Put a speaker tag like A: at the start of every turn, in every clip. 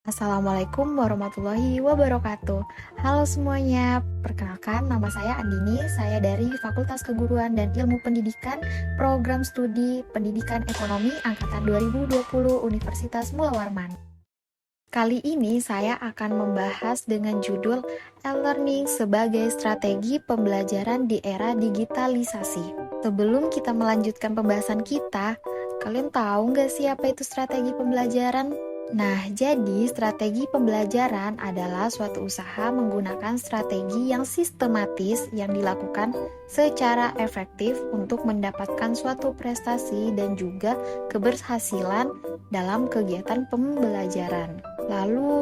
A: Assalamualaikum warahmatullahi wabarakatuh. Halo semuanya, perkenalkan nama saya Andini, saya dari Fakultas Keguruan dan Ilmu Pendidikan, Program Studi Pendidikan Ekonomi Angkatan 2020 Universitas Mula Warman. Kali ini saya akan membahas dengan judul E-Learning sebagai strategi pembelajaran di era digitalisasi. Sebelum kita melanjutkan pembahasan kita, kalian tahu nggak sih apa itu strategi pembelajaran? Nah, jadi strategi pembelajaran adalah suatu usaha menggunakan strategi yang sistematis yang dilakukan secara efektif untuk mendapatkan suatu prestasi dan juga keberhasilan dalam kegiatan pembelajaran. Lalu,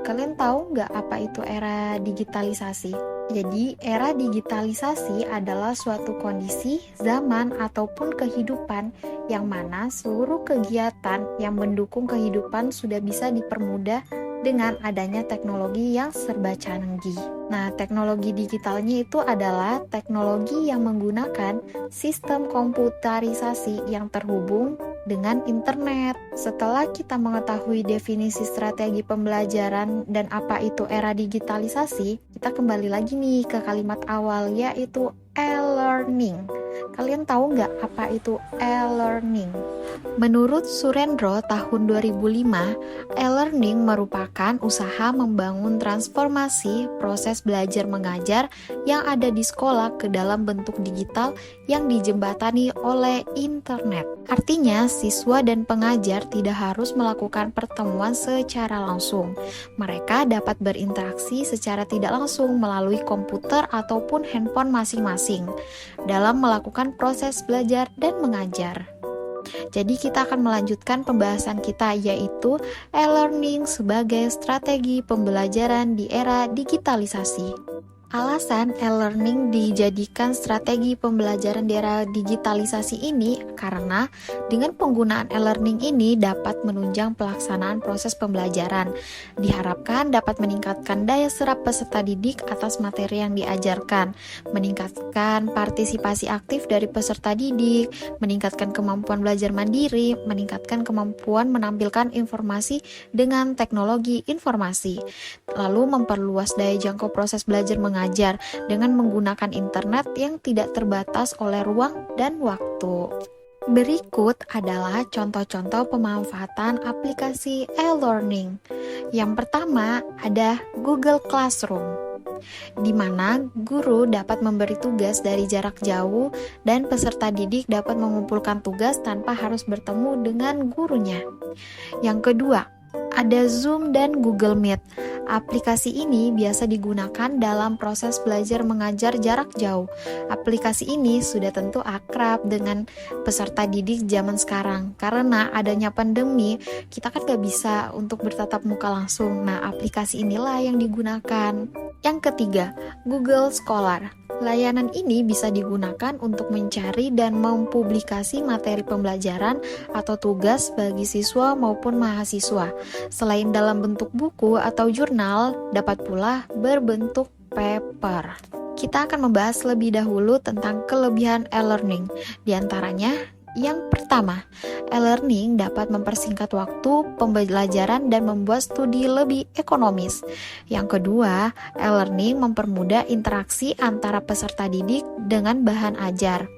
A: kalian tahu nggak apa itu era digitalisasi? Jadi, era digitalisasi adalah suatu kondisi, zaman, ataupun kehidupan yang mana seluruh kegiatan yang mendukung kehidupan sudah bisa dipermudah dengan adanya teknologi yang serba canggih. Nah, teknologi digitalnya itu adalah teknologi yang menggunakan sistem komputerisasi yang terhubung dengan internet. Setelah kita mengetahui definisi strategi pembelajaran dan apa itu era digitalisasi, kita kembali lagi nih ke kalimat awal, yaitu e-learning. Kalian tahu nggak apa itu e-learning? Menurut Surendro tahun 2005, e-learning merupakan usaha membangun transformasi proses belajar mengajar yang ada di sekolah ke dalam bentuk digital yang dijembatani oleh internet. Artinya, siswa dan pengajar tidak harus melakukan pertemuan secara langsung. Mereka dapat berinteraksi secara tidak langsung melalui komputer ataupun handphone masing-masing dalam melakukan proses belajar dan mengajar. Jadi kita akan melanjutkan pembahasan kita, yaitu e-learning sebagai strategi pembelajaran di era digitalisasi. Alasan e-learning dijadikan strategi pembelajaran di era digitalisasi ini karena dengan penggunaan e-learning ini dapat menunjang pelaksanaan proses pembelajaran. Diharapkan dapat meningkatkan daya serap peserta didik atas materi yang diajarkan, meningkatkan partisipasi aktif dari peserta didik, meningkatkan kemampuan belajar mandiri, meningkatkan kemampuan menampilkan informasi dengan teknologi informasi, lalu memperluas daya jangkau proses belajar mengajar dengan menggunakan internet yang tidak terbatas oleh ruang dan waktu. Berikut adalah contoh-contoh pemanfaatan aplikasi e-learning. Yang pertama ada Google Classroom, di mana guru dapat memberi tugas dari jarak jauh dan peserta didik dapat mengumpulkan tugas tanpa harus bertemu dengan gurunya. Yang kedua, ada Zoom dan Google Meet. Aplikasi ini biasa digunakan dalam proses belajar mengajar jarak jauh. Aplikasi ini sudah tentu akrab dengan peserta didik zaman sekarang. Karena adanya pandemi, kita kan gak bisa untuk bertatap muka langsung. Nah, aplikasi inilah yang digunakan. Yang ketiga, Google Scholar. Layanan ini bisa digunakan untuk mencari dan mempublikasi materi pembelajaran atau tugas bagi siswa maupun mahasiswa. Selain dalam bentuk buku atau jurnal, dapat pula berbentuk paper. Kita akan membahas lebih dahulu tentang kelebihan e-learning. Di antaranya, yang pertama, e-learning dapat mempersingkat waktu pembelajaran dan membuat studi lebih ekonomis. Yang kedua, e-learning mempermudah interaksi antara peserta didik dengan bahan ajar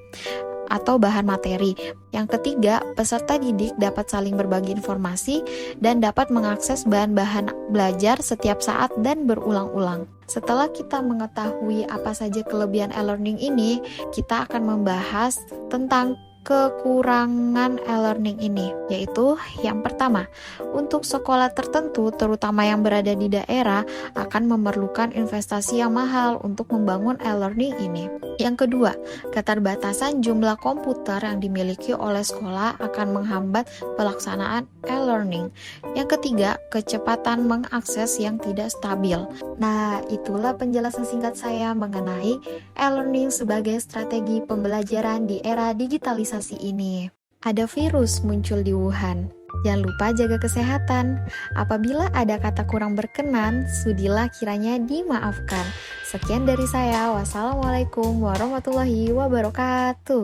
A: atau bahan materi. Yang ketiga, peserta didik dapat saling berbagi informasi dan dapat mengakses bahan-bahan belajar setiap saat dan berulang-ulang. Setelah kita mengetahui apa saja kelebihan e-learning ini, kita akan membahas tentang kekurangan e-learning ini, yaitu yang pertama, untuk sekolah tertentu terutama yang berada di daerah akan memerlukan investasi yang mahal untuk membangun e-learning ini. Yang kedua, keterbatasan jumlah komputer yang dimiliki oleh sekolah akan menghambat pelaksanaan e-learning. Yang ketiga, kecepatan mengakses yang tidak stabil. Nah, itulah penjelasan singkat saya mengenai e-learning sebagai strategi pembelajaran di era digitalisasi ini. Ada virus muncul di Wuhan. Jangan lupa jaga kesehatan. Apabila ada kata kurang berkenan, sudilah kiranya dimaafkan. Sekian dari saya. Wassalamualaikum warahmatullahi wabarakatuh.